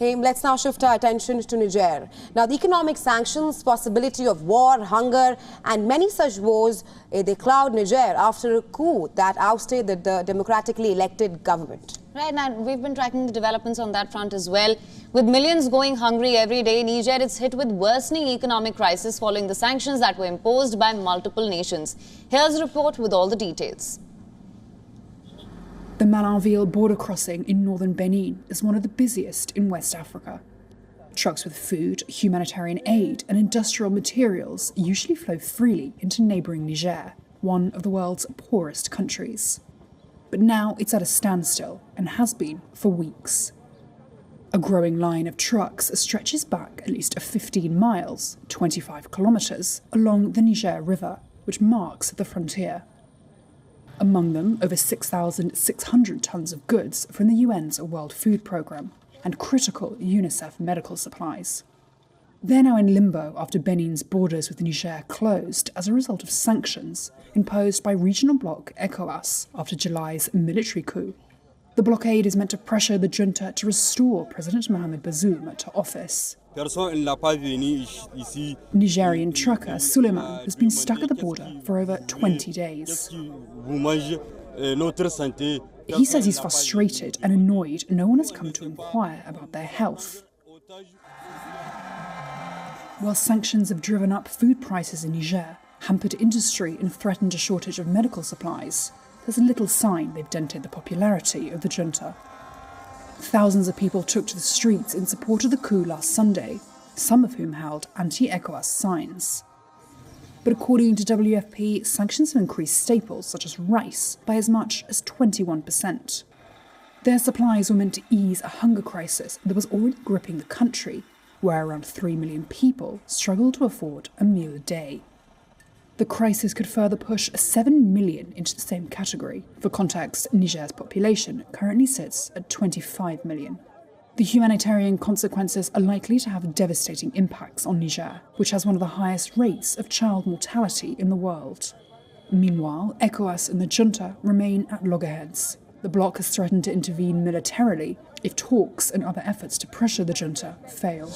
Hey, let's now shift our attention to Niger. Now, the economic sanctions, possibility of war, hunger, and many such woes, they cloud Niger after a coup that ousted the democratically elected government. Right, and we've been tracking the developments on that front as well. With millions going hungry every day, Niger is hit with worsening economic crisis following the sanctions that were imposed by multiple nations. Here's a report with all the details. The Malanville border crossing in northern Benin is one of the busiest in West Africa. Trucks with food, humanitarian aid and industrial materials usually flow freely into neighbouring Niger, one of the world's poorest countries. But now it's at a standstill and has been for weeks. A growing line of trucks stretches back at least 15 miles, 25 kilometres, along the Niger River, which marks the frontier. Among them, over 6,600 tonnes of goods from the UN's World Food Programme and critical UNICEF medical supplies. They're now in limbo after Benin's borders with Niger closed as a result of sanctions imposed by regional bloc ECOWAS after July's military coup. The blockade is meant to pressure the junta to restore President Mohamed Bazoum to office. Nigerian trucker Suleiman has been stuck at the border for over 20 days. He says he's frustrated and annoyed no one has come to inquire about their health. While sanctions have driven up food prices in Niger, hampered industry and threatened a shortage of medical supplies, there's little sign they've dented the popularity of the junta. Thousands of people took to the streets in support of the coup last Sunday, some of whom held anti-ECOWAS signs. But according to WFP, sanctions have increased staples such as rice by as much as 21%. Their supplies were meant to ease a hunger crisis that was already gripping the country, where around 3 million people struggle to afford a meal a day. The crisis could further push 7 million into the same category. For context, Niger's population currently sits at 25 million. The humanitarian consequences are likely to have devastating impacts on Niger, which has one of the highest rates of child mortality in the world. Meanwhile, ECOWAS and the junta remain at loggerheads. The bloc has threatened to intervene militarily if talks and other efforts to pressure the junta fail.